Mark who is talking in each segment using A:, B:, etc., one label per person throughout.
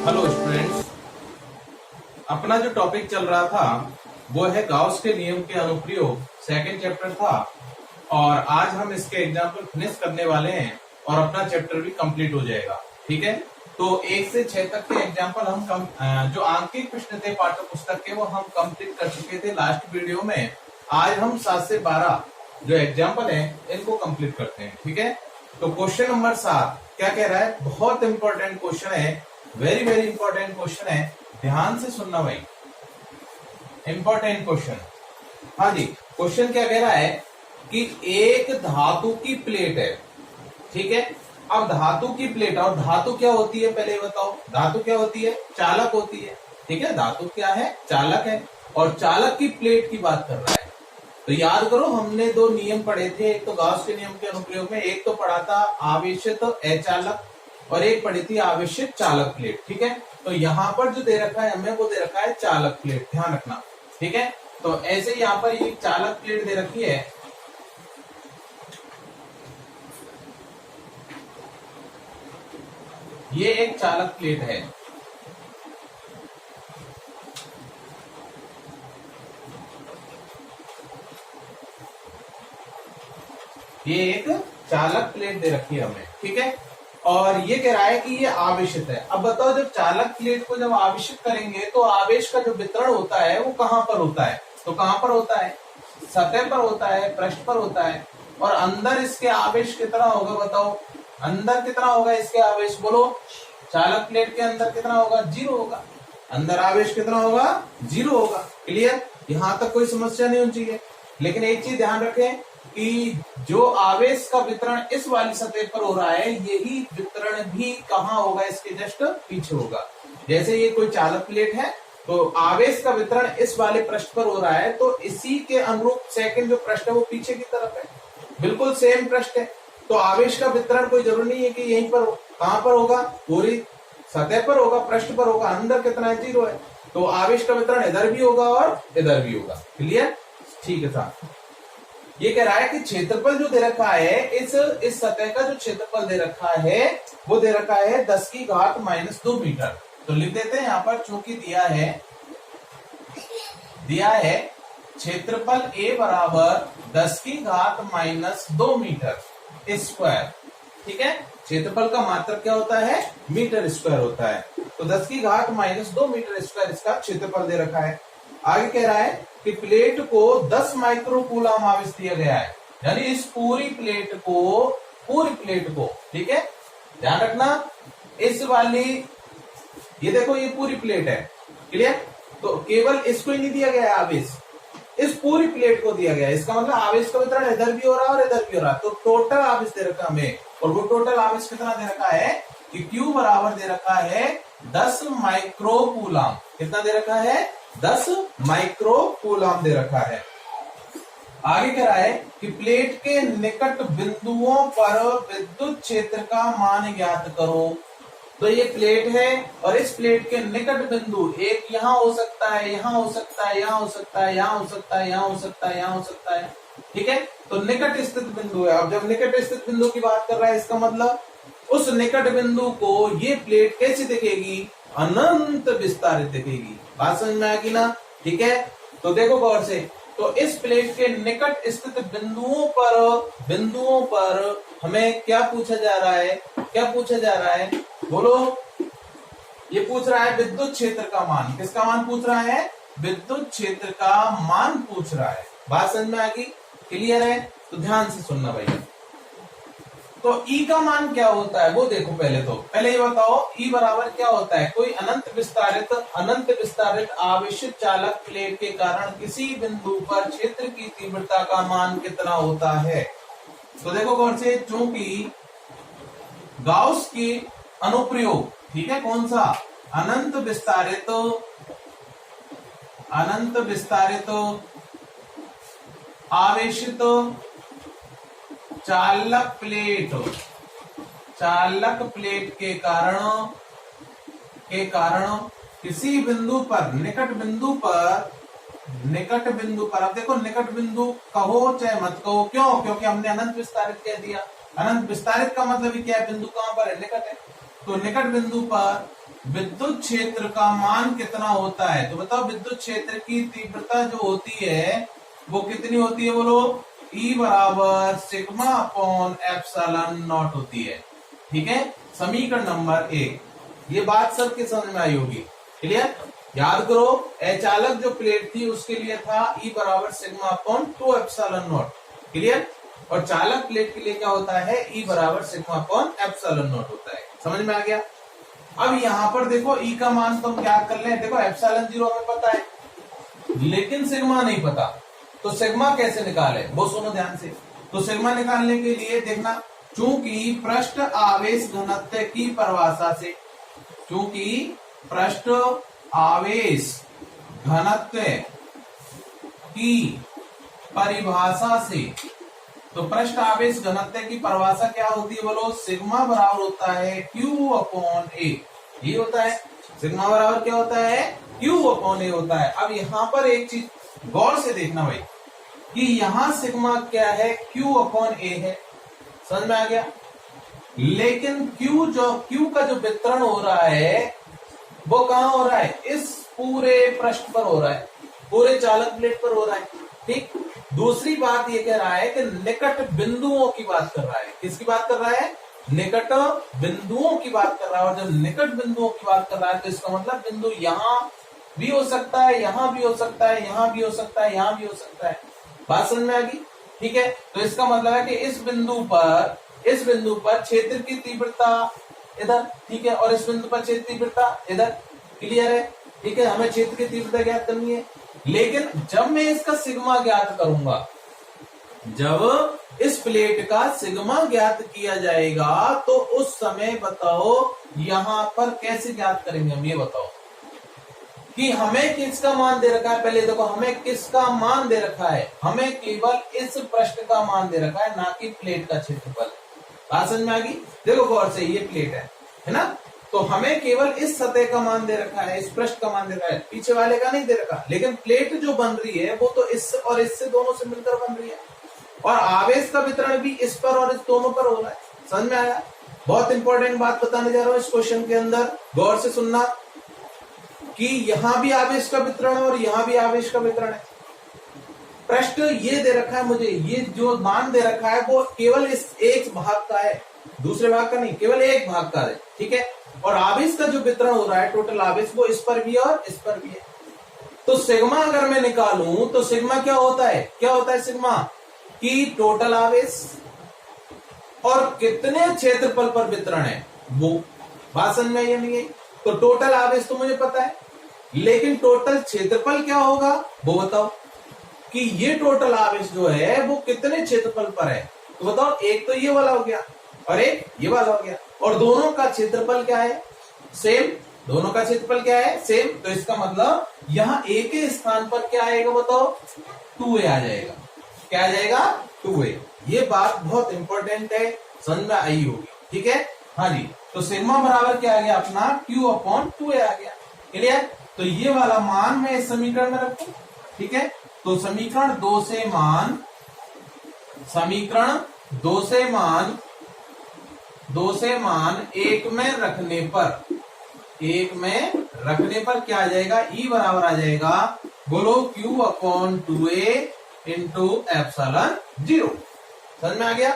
A: Hello students, अपना जो topic चल रहा था वो है गाउस के नियम के अनुप्रयोग। सेकंड चैप्टर था और आज हम इसके एग्जाम्पल फिनिश करने वाले हैं और अपना चैप्टर भी कंप्लीट हो जाएगा। ठीक है, तो 1 से 6 तक के एग्जाम्पल हम जो आंकिक प्रश्न थे पाठ्य पुस्तक के वो हम कंप्लीट कर चुके थे लास्ट वीडियो में। आज हम 7 से 12 जो एग्जाम्पल है इनको कंप्लीट करते हैं। ठीक है, तो क्वेश्चन नंबर 7 क्या कह रहा है, बहुत इंपॉर्टेंट क्वेश्चन है, वेरी वेरी इंपॉर्टेंट क्वेश्चन है, ध्यान से सुनना भाई, इंपॉर्टेंट क्वेश्चन। हाँ जी, क्वेश्चन क्या कह रहा है कि एक धातु की प्लेट है। ठीक है, अब धातु की प्लेट, और धातु क्या होती है पहले बताओ, धातु क्या होती है, चालक होती है। ठीक है, धातु क्या है, चालक है, और चालक की प्लेट की बात कर रहा है। तो याद करो, हमने 2 नियम पढ़े थे, एक तो गाउस के नियम के अनुप्रयोग में, एक तो पढ़ा था आवेशित अचालक और एक पढ़ी थी आवेशित चालक प्लेट। ठीक है, तो यहाँ पर जो दे रखा है हमें वो दे रखा है चालक प्लेट, ध्यान रखना। ठीक है, तो ऐसे ही यहाँ पर ये चालक प्लेट दे रखी है। ये एक चालक प्लेट है। ये एक चालक प्लेट दे रखी है हमें। ठीक है, और ये कह रहा है कि ये आवेशित है। अब बताओ, जब चालक प्लेट को जब आवेशित करेंगे तो आवेश का जो वितरण होता है वो कहां पर होता है, तो कहां पर होता है, सतह पर होता है, पृष्ठ पर होता है। और अंदर इसके आवेश कितना होगा बताओ, अंदर कितना होगा इसके आवेश, बोलो। चालक प्लेट के अंदर कितना होगा, 0 होगा। अंदर आवेश कितना होगा, 0 होगा। क्लियर, यहां तक कोई समस्या नहीं होनी चाहिए। लेकिन एक चीज ध्यान रखें कि जो आवेश का वितरण इस वाली सतह पर हो रहा है, यही वितरण भी कहाँ होगा, इसके जस्ट पीछे होगा। जैसे ये कोई चालक प्लेट है तो आवेश का वितरण इस वाले पृष्ठ पर हो रहा है, तो इसी के अनुरूप सेकंड जो पृष्ठ है वो पीछे की तरफ है, बिल्कुल सेम पृष्ठ है। तो आवेश का वितरण कोई जरूरी नहीं है कि यहीं पर हो, कहां पर होगा, पूरी सतह पर होगा, पृष्ठ पर होगा। अंदर कितना है, 0 है, तो आवेश का वितरण इधर भी होगा और इधर भी होगा। क्लियर, ठीक है साहब। ये कह रहा है कि क्षेत्रफल जो दे रखा है, इस सतह का जो क्षेत्रफल दे रखा है वो दे रखा है 10 की घात -2 मीटर। तो लिख देते हैं यहाँ पर, चूंकि दिया है क्षेत्रफल A बराबर 10 की घात -2 मीटर स्क्वायर। ठीक है, क्षेत्रफल का मात्रक क्या होता है, मीटर स्क्वायर होता है। तो 10 की घात -2 मीटर स्क्वायर इसका क्षेत्रफल दे रखा है। आगे कह रहा है कि प्लेट को 10 माइक्रो कूलम आवेश दिया गया है, यानी इस पूरी प्लेट को, ठीक है, ध्यान रखना, इस वाली, ये देखो ये पूरी प्लेट है। क्लियर, तो केवल इसको ही नहीं दिया गया है आवेश, इस पूरी प्लेट को दिया गया है। इसका मतलब आवेश का वितरण इधर भी हो रहा है और इधर भी हो रहा है। तो टोटल आवेश दे रखा हमें, और वो टोटल आवेश कितना दे रखा है कि Q बराबर दे रखा है 10 माइक्रो कूलम। कितना दे रखा है, 10 माइक्रो कूलम दे रखा है। आगे कह रहा है कि प्लेट के निकट बिंदुओं पर विद्युत क्षेत्र का मान ज्ञात करो। तो ये प्लेट है और इस प्लेट के निकट बिंदु, एक यहां हो सकता है, यहां हो सकता है, यहां हो सकता है, यहां हो सकता है, यहां हो सकता है, यहां हो सकता है। ठीक है, तो निकट स्थित बिंदु है। अब जब निकट स्थित बिंदु की बात कर रहा है, इसका मतलब उस निकट बिंदु को ये प्लेट कैसी दिखेगी, अनंत विस्तारित दिखेगी। बात समझ में आएगी ना। ठीक है, तो देखो गौर से, तो इस प्लेट के निकट स्थित बिंदुओं पर हमें क्या पूछा जा रहा है, क्या पूछा जा रहा है, बोलो। ये पूछ रहा है विद्युत क्षेत्र का मान। किसका मान पूछ रहा है, विद्युत क्षेत्र का मान पूछ रहा है। बात समझ में आएगी, क्लियर है, तो ध्यान से सुनना भैया। तो E का मान क्या होता है वो देखो, पहले ये बताओ E बराबर क्या होता है। कोई अनंत विस्तारित आवेशित चालक प्लेट के कारण किसी बिंदु पर क्षेत्र की तीव्रता का मान कितना होता है। तो देखो कौन से, चूंकि गाउस की अनुप्रयोग, ठीक है, कौन सा, अनंत विस्तारित आवेशित चालक प्लेट के कारण किसी बिंदु पर, निकट बिंदु पर, अब देखो निकट बिंदु कहो चाहे मत कहो, क्यों, क्योंकि हमने अनंत विस्तारित कह दिया। अनंत विस्तारित का मतलब क्या है, बिंदु कहां पर है, निकट है। तो निकट बिंदु पर विद्युत क्षेत्र का मान कितना होता है। तो बताओ विद्युत क्षेत्र की तीव्रता जो होती है वो कितनी होती है, बोलो। E बराबर सिग्मा अपॉन एप्सिलॉन नॉट होती है। ठीक है, समीकरण नंबर 1। ये बात सबके समझ में आई होगी। क्लियर? याद करो, अचालक जो प्लेट थी उसके लिए था E बराबर sigma upon 2 epsilon not. Clear? और चालक प्लेट के लिए क्या होता है, E बराबर सिग्मा अपॉन एप्सिलॉन नॉट होता है। समझ में आ गया? अब यहां पर देखो E का मान तो हम क्या कर ले, देखो एप्सिलॉन 0 हमें पता है लेकिन सिग्मा नहीं पता। तो सिग्मा कैसे निकाले वो सुनो ध्यान से। तो सिग्मा निकालने के लिए देखना, चूंकि पृष्ठ आवेश घनत्व की परिभाषा से, चूंकि पृष्ठ आवेश घनत्व की परिभाषा से, तो पृष्ठ आवेश घनत्व की परिभाषा क्या होती है, बोलो। सिग्मा बराबर होता है Q अपॉन A। ये होता है सिग्मा बराबर क्या होता है, Q अपॉन A होता है। अब यहां पर एक चीज गौर से देखना भाई, कि यहां सिग्मा क्या है, Q अपॉन A है। समझ में आ गया? लेकिन Q का जो वितरण हो रहा है वो कहां हो रहा है, इस पूरे पृष्ठ पर हो रहा है, पूरे चालक प्लेट पर हो रहा है। ठीक। दूसरी बात ये कह रहा है कि निकट बिंदुओं की बात कर रहा है। किसकी बात कर रहा है, निकट बिंदुओं की बात कर रहा है। और जब निकट बिंदुओं की बात कर रहा है तो इसका मतलब बिंदु यहां भी हो सकता है, यहां भी हो सकता है, यहां भी हो सकता है, यहां भी हो सकता है। बात समझ में आ गई? ठीक है, तो इसका मतलब है कि इस बिंदु पर क्षेत्र की तीव्रता इधर, ठीक है, और इस बिंदु पर क्षेत्र तीव्रता इधर। क्लियर है? ठीक है, हमें क्षेत्र की तीव्रता ज्ञात करनी है। लेकिन जब मैं इसका सिग्मा ज्ञात करूंगा, जब इस प्लेट का सिग्मा ज्ञात किया जाएगा तो उस समय बताओ यहां पर कैसे ज्ञात करेंगे हम, ये बताओ कि हमें किसका मान दे रखा है। पहले देखो, हमें किसका मान दे रखा है, हमें केवल इस पृष्ठ का मान दे रखा है, ना कि प्लेट का क्षेत्रफल। बात समझ में आ गई? देखो गौर से, ये प्लेट है ना, तो हमें केवल इस सतह का मान दे रखा है, इस पृष्ठ का मान दे रखा है, पीछे वाले का नहीं दे रखा। लेकिन प्लेट जो बन रही है वो तो इससे और इससे दोनों से मिलकर बन रही है, और आवेश का वितरण भी इस पर और इस दोनों पर हो रहा है। समझ में आया? बहुत इंपॉर्टेंट बात बताने जा रहा हूं इस क्वेश्चन के अंदर, गौर से सुनना, कि यहां भी आवेश का वितरण है और यहां भी आवेश का वितरण है। पृष्ठ ये दे रखा है मुझे, ये जो मान दे रखा है वो केवल इस एक भाग का है, दूसरे भाग का नहीं, केवल एक भाग का है। ठीक है, और आवेश का जो वितरण हो रहा है, टोटल आवेश, वो इस पर भी है और इस पर भी है। तो सिग्मा अगर मैं निकालूं तो सिग्मा क्या होता है, सिग्मा की टोटल आवेश और कितने क्षेत्रफल पर वितरण है वो। बात समझ में आई नहीं है? तो टोटल आवेश तो मुझे पता है, लेकिन टोटल क्षेत्रफल क्या होगा वो बताओ, कि ये टोटल आवेश जो है वो कितने क्षेत्रफल पर है। तो बताओ, एक तो ये वाला हो गया और एक ये वाला हो गया, और दोनों का क्षेत्रफल क्या है, सेम। दोनों का क्षेत्रफल क्या है, सेम। तो इसका मतलब यहां ए के स्थान पर क्या आएगा बताओ, 2a आ जाएगा। क्या आ जाएगा, 2a। ये बात बहुत इंपॉर्टेंट है, समझ में आई होगी। ठीक है, हाँ जी। तो सिग्मा बराबर क्या आ गया अपना, Q अपॉन 2a आ गया। क्लियर? तो ये वाला मान मैं इस समीकरण में रखूं। ठीक है, तो समीकरण 2 से मान 1 में रखने पर क्या आ जाएगा, E बराबर आ जाएगा, बोलो, Q upon 2a into epsilon 0। समझ में आ गया?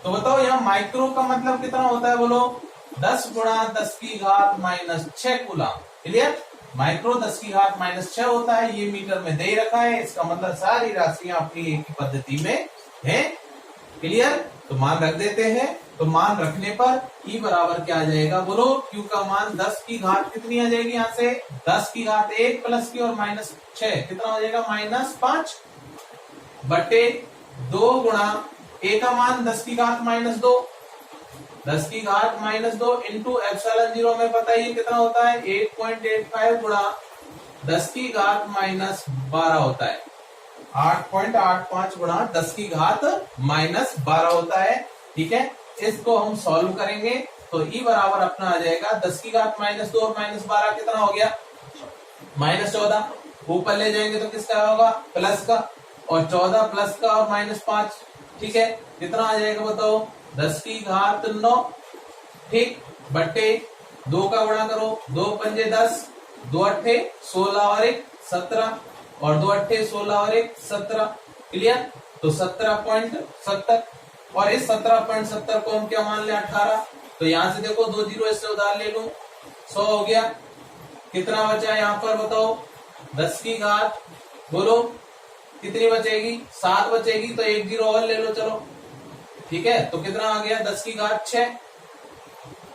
A: तो बताओ यहाँ माइक्रो का मतलब कितना होता है, बोलो, 10 गुणा 10 की घात माइनस 6 कूलम। क्लियर? माइक्रो 10 की घात माइनस 6 होता है, ये मीटर में दे रखा है। इसका मतलब सारी राशियां अपनी एक ही पद्धति में है। क्लियर? तो मान रख देते हैं। तो मान रखने पर E बराबर क्या आ जाएगा, बोलो, Q का मान 10 की घात कितनी आ जाएगी, यहां से 10 की घात 1 प्लस की और माइनस 6 कितना हो जाएगा, -5 बटे 2 गुणा A का मान 10 की घात -2, 10 की घात -2 इंटू एप्सिलॉन 0 में पता ही कितना होता है, 8.85 गुणा 10 की घात -12 होता है, 8.85 गुणा 10 की घात -12 होता है। ठीक है, इसको हम सॉल्व करेंगे तो E बराबर अपना आ जाएगा 10 की घात -2 और -12 कितना हो गया, -14। ऊपर ले जाएंगे तो किसका होगा, प्लस का, और 14 प्लस का और -5। ठीक है, कितना आ जाएगा बताओ, 10 की घात 9, ठीक, बटे 2 का गुणा करो, 2 पंजे 10, 2 अट्ठे 16 और 1 17, और 2 अट्ठे 16 और 1 17। क्लियर? तो 17.70, और इस 17.70 को हम क्या मान ले 18। तो यहां से देखो 2 जीरो इससे उधार ले लूं, 100 हो गया। कितना बचा यहाँ पर बताओ? 10 की घात, बोलो कितनी बचेगी? 7 बचेगी। तो 1 जीरो और ले लो चलो, ठीक है। तो कितना आ गया? 10 की घात 6,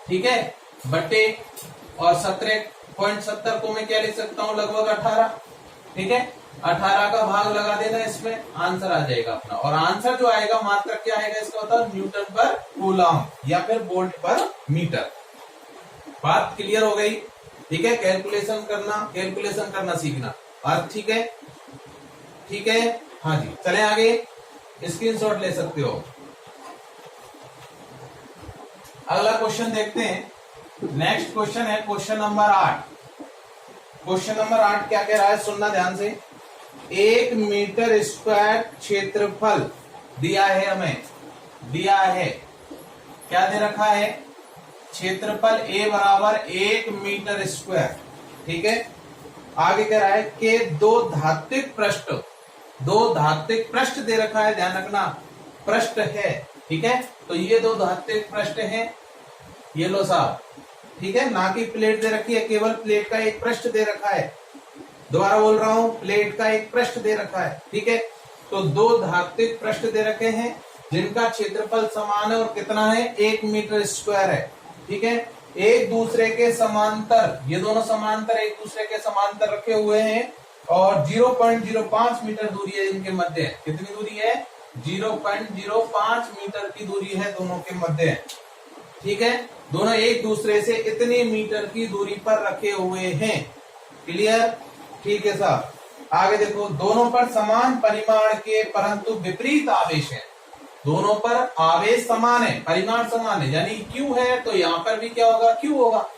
A: ठीक है, बटे, और 17.70 को मैं क्या लिख सकता हूँ? लगभग 18, ठीक है। 18 का भाग लगा देना, इसमें आंसर आ जाएगा अपना। और आंसर जो आएगा मात्रक क्या आएगा इसका? बताओ, न्यूटन पर कूलम या फिर वोल्ट पर मीटर। बात क्लियर हो गई? ठीक है। कैलकुलेशन करना सीखना। बात ठीक है? ठीक है, हाँ जी। चले आगे, स्क्रीनशॉट ले सकते हो। अगला क्वेश्चन देखते हैं। नेक्स्ट क्वेश्चन है क्वेश्चन नंबर 8। क्वेश्चन नंबर 8 क्या कह रहा है? सुनना ध्यान से। 1 मीटर स्क्वायर क्षेत्रफल दिया है, हमें दिया है, क्या दे रखा है? क्षेत्रफल A बराबर 1 मीटर स्क्वायर, ठीक है। आगे कह रहा है कि दो धात्विक पृष्ठ दे रखा है, ध्यान रखना, पृष्ठ है, ठीक है। तो ये 2 धात्विक पृष्ठ हैं, ये लो साहब, ठीक है, ना कि प्लेट दे रखी है, केवल प्लेट का एक पृष्ठ दे रखा है। दोबारा बोल रहा हूं, प्लेट का एक पृष्ठ दे रखा है, ठीक है। तो 2 धात्विक पृष्ठ दे रखे हैं जिनका क्षेत्रफल समान है और कितना है? 1 मीटर स्क्वायर है, ठीक है। एक दूसरे के समांतर, ये दोनों समांतर एक दूसरे के समांतर रखे हुए हैं, और 0.05 मीटर दूरी है इनके मध्य। कितनी दूरी है? 0.05 मीटर की दूरी है दोनों के मध्य, ठीक है। दोनों एक दूसरे से इतने मीटर की दूरी पर रखे हुए हैं। क्लियर? ठीक है साहब। आगे देखो, दोनों पर समान परिमाण के परंतु विपरीत आवेश है। दोनों पर आवेश समान है, परिमाण समान है, यानी Q है तो यहां पर भी क्या होगा? Q होगा,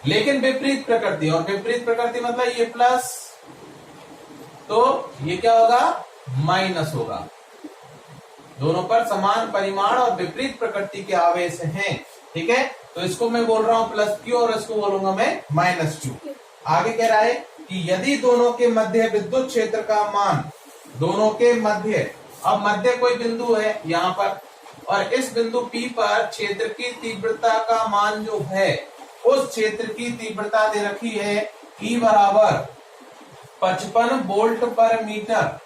A: लेकिन विपरीत प्रकृति। और विपरीत प्रकृति मतलब ये प्लस, तो ये क्या होगा? माइनस होगा। दोनों पर समान परिमाण और विपरीत प्रकृति के आवेश हैं, ठीक है। तो इसको मैं बोल रहा हूं प्लस Q और इसको बोलूंगा मैं माइनस Q। आगे कह रहा है कि यदि दोनों के मध्य विद्युत क्षेत्र का मान, दोनों के मध्य, अब मध्य कोई बिंदु है यहां पर, और इस बिंदु P पर क्षेत्र की तीव्रता का मान जो है, उस क्षेत्र की तीव्रता दे रखी है E बराबर 55 वोल्ट पर मीटर।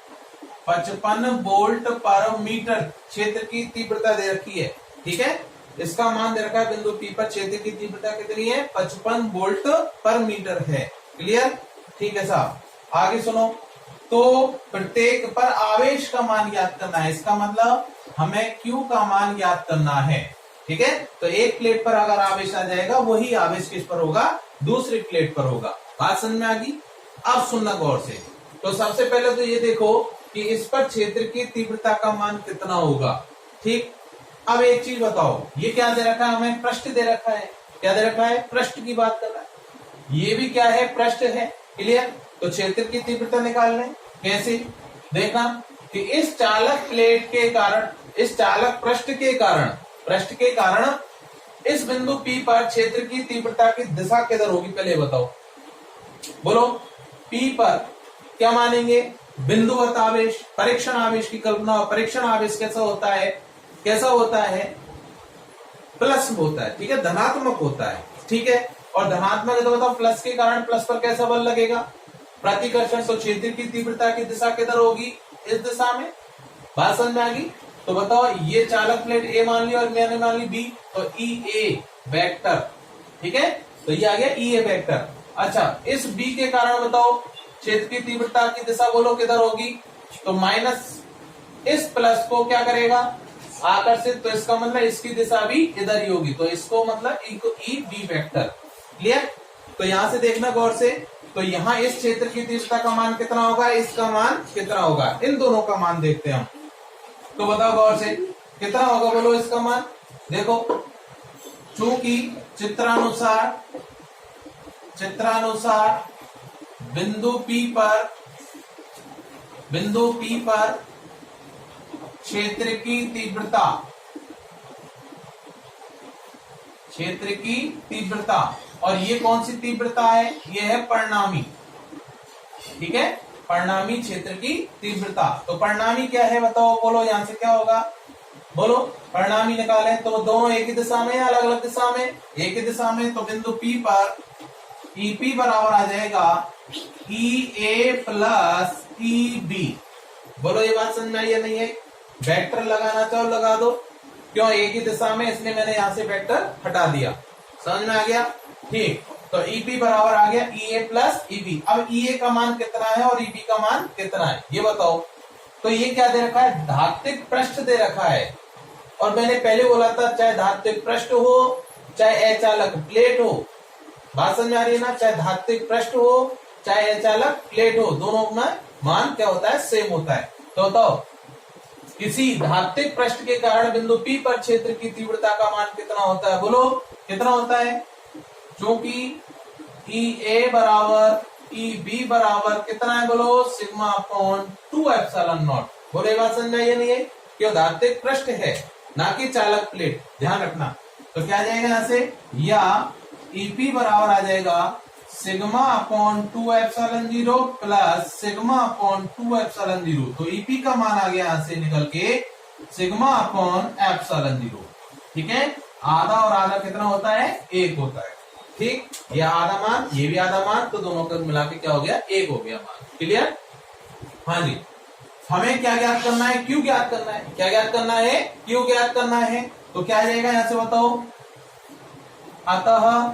A: 55 वोल्ट पर मीटर क्षेत्र की तीव्रता दे रखी है, ठीक है। इसका मान दे रखा है बिंदु P पर क्षेत्र की तीव्रता कितनी है? 55 वोल्ट पर मीटर है। क्लियर? ठीक है साहब। आगे सुनो, तो प्रत्येक पर आवेश का मान ज्ञात करना है। इसका मतलब हमें Q का मान ज्ञात करना है, ठीक है। तो एक प्लेट पर अगर आवेश आ जाएगा, वही आवेश किस पर होगा? दूसरी प्लेट पर होगा। बात समझ में आ गई? अब सुनना गौर से। तो सबसे पहले तो ये देखो कि इस पर क्षेत्र की तीव्रता का मान कितना होगा, ठीक। अब एक चीज बताओ, ये क्या दे रखा है? हमें पृष्ठ दे रखा है। क्या दे रखा है? पृष्ठ की बात कर रहा है। ये भी क्या है? पृष्ठ है। क्लियर? तो क्षेत्र की तीव्रता निकाल लें। कैसे? देखना कि इस चालक प्लेट के कारण, इस चालक पृष्ठ के कारण इस बिंदु P पर क्षेत्र की तीव्रता की दिशा किधर होगी? पहले बताओ, बोलो। P पर क्या मानेंगे? बिंदुवत आवेश, परीक्षण आवेश की कल्पना। परीक्षण आवेश कैसा होता है? कैसा होता है? प्लस होता है, ठीक है, धनात्मक होता है, ठीक है। और धनात्मक है तो बताओ प्लस के कारण प्लस पर कैसा बल लगेगा? प्रतिकर्षण। तो क्षेत्र की तीव्रता की दिशा किधर होगी? इस दिशा में। बात समझ में आ गई? तो बताओ, ये चालक प्लेट A मान ली और मैंने मान ली B, तो EA वेक्टर, ठीक है। तो ये आ गया EA वेक्टर। अच्छा, इस B के कारण बताओ क्षेत्र की तीव्रता की दिशा बोलो किधर होगी? तो माइनस इस प्लस को क्या करेगा? आकर्षित। तो इसका मतलब इसकी दिशा भी इधर ही होगी, तो इसको मतलब EB वेक्टर। क्लियर? तो यहां से देखना गौर से, तो यहां इस क्षेत्र की तीव्रता का मान कितना होगा? इसका मान कितना होगा? इन दोनों का मान देखते हैं हम। तो बताओ गौर से, कितना होगा बोलो इसका मान? देखो, चूंकि चित्रानुसार बिंदु P पर क्षेत्र की तीव्रता क्षेत्र की तीव्रता, और ये कौन सी तीव्रता है, ये है परिणामी। ठीक है, परिणामी क्षेत्र की तीव्रता। तो परिणामी क्या है बताओ, बोलो यहां से क्या होगा, बोलो परिणामी निकाले तो दोनों एक ही दिशा में या अलग अलग दिशा में, एक ही दिशा में। तो बिंदु P पर EP बराबर आ जाएगा EA प्लस EB। बोलो ये बात समझ में आई या नहीं है। वेक्टर लगाना चाहो लगा दो, क्यों, एक ही दिशा में, इसलिए मैंने यहां से वेक्टर हटा दिया। समझ में आ गया, ठीक। तो EP बराबर आ गया EA प्लस EB। अब EA का मान कितना है और EB का मान कितना है ये बताओ। तो ये क्या दे रखा है, धात्विक पृष्ठ दे रखा है। और मैंने पहले बोला था चाहे धात्विक पृष्ठ हो चाहे अचालक प्लेट हो, बात समझ में आ रही है ना, चाहे धात्विक पृष्ठ हो चाहे अचालक प्लेट हो, दोनों में मान क्या होता है, सेम होता है। तो बताओ किसी धात्विक पृष्ठ के कारण बिंदु P पर क्षेत्र की तीव्रता का मान कितना होता है, बोलो कितना होता है। क्योंकि EA बराबर EB बराबर कितना है, बोलो सिग्मा अपॉन 2 एप्सिलॉन नॉट। बोलो ये बात समझ में आई नहीं है, क्यों, धात्विक पृष्ठ है ना कि चालक प्लेट, ध्यान रखना। तो क्या आ जाएगा यहां से, या EP बराबर आ जाएगा sigma upon 2 epsilon 0 plus sigma upon 2 epsilon 0। तो EP का मान आ गया यहां से निकल के सिग्मा अपॉन एप्सिलॉन 0। ठीक है, आधा और आधा कितना होता है, 1 होता है। ठीक, ये आधा मान ये भी आधा मान, तो दोनों को मिला के क्या हो गया, 1 हो गया मान। क्लियर, हाँ जी। हमें क्या ज्ञात करना है, क्यों ज्ञात करना है, क्या ज्ञात करना है, क्यों ज्ञात करना है। तो क्या आ जाएगा यहां से बताओ, अतः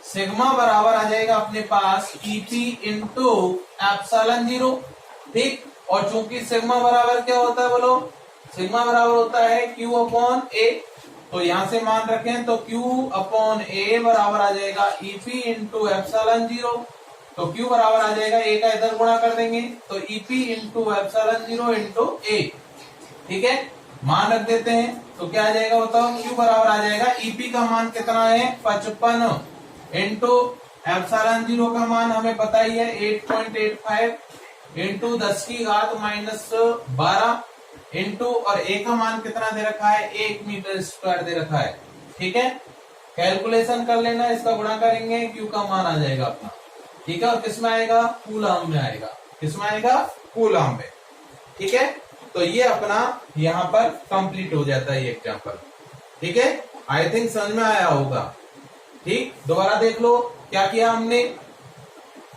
A: सिग्मा बराबर आ जाएगा अपने पास EP इंटू एप्सिलॉन 0। ठीक, और चूंकि सिग्मा बराबर क्या होता है, बोलो सिग्मा बराबर होता है Q अपॉन A। तो यहां से मान रखें तो Q अपॉन A बराबर आ जाएगा EP इंटू एप्सिलॉन 0। तो Q बराबर आ जाएगा A का इधर गुणा कर देंगे तो EP into epsilon 0 into A। ठीक है, मान रख देते हैं तो क्या आ जाएगा बताओ, Q बराबर आ जाएगा EP का मान कितना है 55 इंटू एप्सिलॉन 0 का मान हमें पता ही है 8.85 इंटू 10 की घात -12 इंटू, और A का मान कितना दे रखा है, 1 मीटर स्क्वायर दे रखा है। ठीक है, कैलकुलेशन कर लेना, इसका गुणा करेंगे Q का मान आ जाएगा अपना। ठीक है, और किसमें आएगा, कूलम में आएगा, किसमें आएगा, कूलम में। ठीक है, तो ये अपना यहाँ पर कंप्लीट हो जाता है ये एग्जाम्पल। ठीक है, आई थिंक समझ में आया होगा। ठीक, दोबारा देख लो क्या किया हमने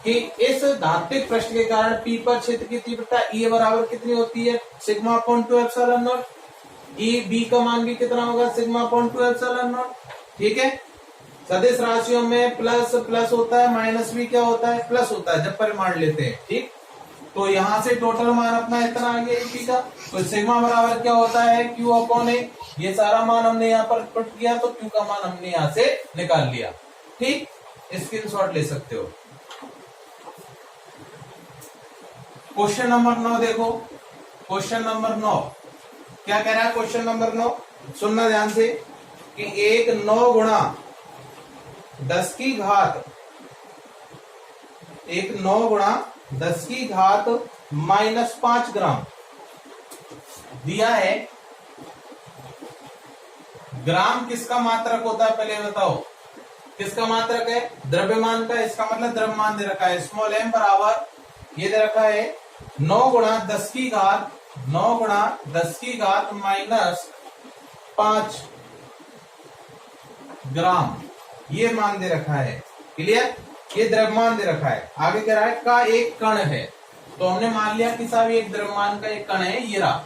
A: कि इस धात्विक पृष्ठ के कारण P पर क्षेत्र की तीव्रता E बराबर कितनी होती है, sigma upon 2 epsilon not. EB का मान भी कितना होगा, सिग्मा अपॉन 2 एप्सिलॉन नॉट। ठीक है, सदिश राशियों में प्लस प्लस होता है, माइनस भी क्या होता है, प्लस होता है जब परिमाण लेते हैं। ठीक, तो यहां से टोटल मान अपना इतना आ गया EP का। तो सिग्मा बराबर क्या होता है, Q अपॉन A। ये सारा मान हमने यहाँ पर पुट किया तो Q का मान हमने यहाँ से निकाल लिया। ठीक, स्क्रीनशॉट ले सकते हो। क्वेश्चन नंबर 9 देखो, क्वेश्चन नंबर 9 क्या कह रहा है, क्वेश्चन नंबर 9 सुनना ध्यान से कि एक 9 गुणा 10 की घात, एक 9 गुणा 10 की घात -5 ग्राम दिया है। ग्राम किसका मात्रक होता है पहले बताओ, किसका मात्रक है, द्रव्यमान का। इसका मतलब द्रव्यमान दे रखा है स्मॉल m बराबर ये दे रखा है 9 गुणा 10 की घात, 9 गुणा 10 की घात -5 ग्राम, ये मान दे रखा है। क्लियर, ये द्रव्यमान दे रखा है। आगे कह रहा है का एक कण है, तो हमने मान लिया कि साहब एक द्रव्यमान का एक कण है, ये रहा,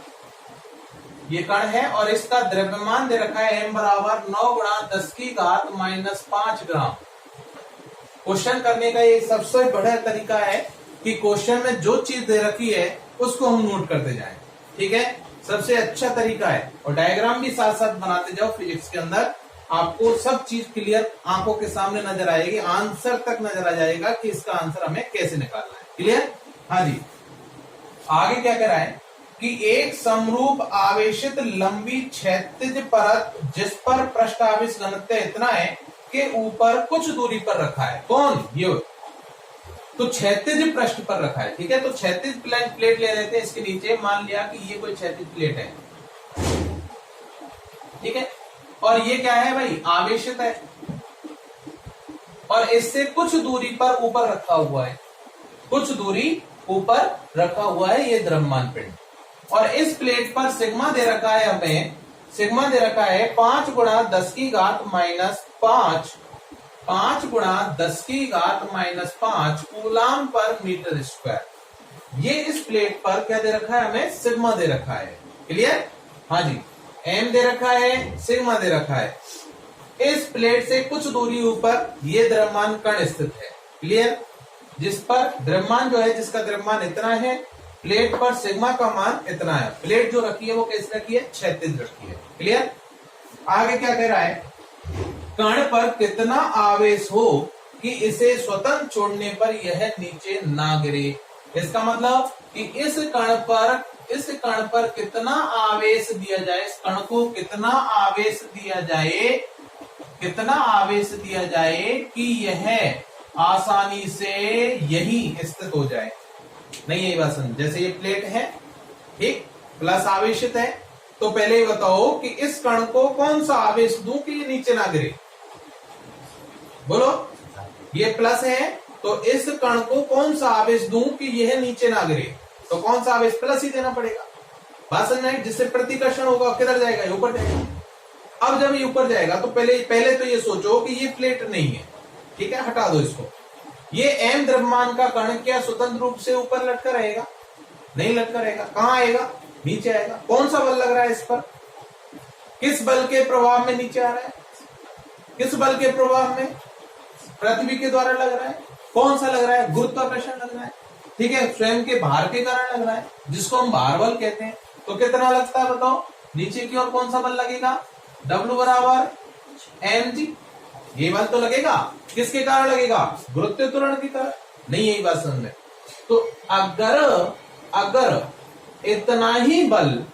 A: ये कण है और इसका द्रव्यमान दे रखा है m बराबर 9 गुणा 10 की घात -5 ग्राम। क्वेश्चन करने का ये सबसे बड़ा तरीका है कि क्वेश्चन में जो चीज दे रखी है उसको हम नोट करते जाएं। ठीक है, सबसे अच्छा तरीका है, और डायग्राम भी साथ साथ बनाते जाओ। फिजिक्स के अंदर आपको सब चीज क्लियर आंखों के सामने नजर आएगी, आंसर तक नजर आ जाएगा कि इसका आंसर हमें कैसे निकालना है। क्लियर, हाँ जी। आगे क्या कह रहा है कि एक समरूप आवेशित लंबी क्षैतिज परत जिस पर पृष्ठ आवेश घनत्व इतना है के ऊपर कुछ दूरी पर रखा है। कौन, ये तो क्षैतिज पृष्ठ पर रखा है। ठीक है, तो क्षैतिज प्लेट ले लेते हैं इसके नीचे, मान लिया कि ये कोई क्षैतिज प्लेट है। ठीक है, और ये क्या है भाई, आवेशित है, और इससे कुछ दूरी पर ऊपर रखा हुआ है, कुछ दूरी ऊपर रखा हुआ है ये द्रव्यमान पिंड। और इस प्लेट पर सिग्मा दे रखा है हमें, सिग्मा दे रखा है 5 गुणा 10 की घात माइनस 5, 5 गुणा 10 की घात माइनस 5 कूलाम पर मीटर स्क्वायर। ये इस प्लेट पर क्या दे रखा है हमें, सिग्मा दे रखा है। क्लियर? हाँ जी, एम दे रखा है, सिग्मा दे रखा है। इस प्लेट से कुछ दूरी ऊपर ये द्रव्यमान कण स्थित है। क्लियर? जिस पर द्रव्यमान जो है, जिसका द्रव्यमान इतना है, प्लेट पर सिग्मा का मान इतना है। प्लेट जो रखी है वो कैसे रखी है, क्षैतिज रखी है। क्लियर? आगे क्या कह रहा है, कण पर कितना आवेश हो कि इसे स्वतंत्र छोड़ने पर यह नीचे ना गिरे। इसका मतलब कि इस कण पर कितना आवेश दिया जाए, इस कण को कितना आवेश दिया जाए, कितना आवेश दिया जाए कि यह आसानी से यही स्थित हो जाए। नहीं, यही बात समझ। जैसे ये प्लेट है, ठीक, प्लस आवेशित है, तो पहले ही बताओ कि इस कण को कौन सा आवेश दूं कि ये नीचे ना गिरे। बोलो, ये प्लस है तो इस कण को कौन सा आवेश दूं कि यह नीचे ना गिरे, तो कौन सा आवेश, प्लस ही देना पड़ेगा। बात समझ में? जिससे प्रतिकर्षण होगा किधर जाएगा, ऊपर जाएगा। अब जब ये ऊपर जाएगा तो पहले तो ये सोचो कि ये प्लेट नहीं है, ठीक है, हटा दो इसको। ये एम द्रव्यमान का कण क्या स्वतंत्र रूप से ऊपर लटका रहेगा? नहीं लटका रहेगा। कहां आएगा, नीचे आएगा। कौन सा बल लग रहा है इस पर, किस बल के प्रभाव में नीचे आ रहा है, किस बल के प्रभाव में, पृथ्वी के द्वारा लग रहा है। कौन सा लग रहा है, गुरुत्वाकर्षण लग रहा है, ठीक है, स्वयं के भार के कारण लग रहा है, जिसको हम भार बल कहते हैं। तो कितना लगता है बताओ, नीचे की ओर कौन सा बल लगेगा, W बराबर mg, ये बल तो लगेगा। किसके कारण लगेगा, गुरुत्व त्वरण के कारण। नहीं, यही बात समझ में। तो अगर इतना ही बल,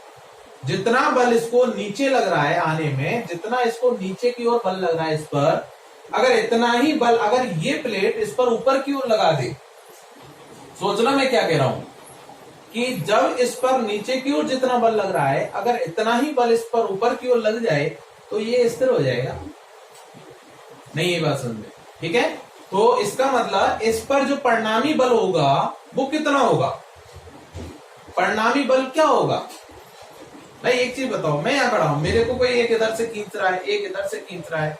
A: जितना बल इसको नीचे लग रहा है आने में, जितना इसको नीचे की ओर बल लग रहा है इस पर, अगर इतना ही बल अगर ये प्लेट इस पर ऊपर की ओर लगा दे, सोचना मैं क्या कह रहा हूं कि जब इस पर नीचे की ओर जितना बल लग रहा है, अगर इतना ही बल इस पर ऊपर की ओर लग जाए तो ये स्थिर हो जाएगा। नहीं, ये बात समझ, ठीक है। तो इसका मतलब इस पर जो परिणामी बल होगा वो कितना होगा, परिणामी बल क्या होगा भाई। एक चीज बताओ, मैं यहां खड़ा हूं, मेरे को कोई एक इधर से खींच रहा है, एक इधर से खींच रहा है,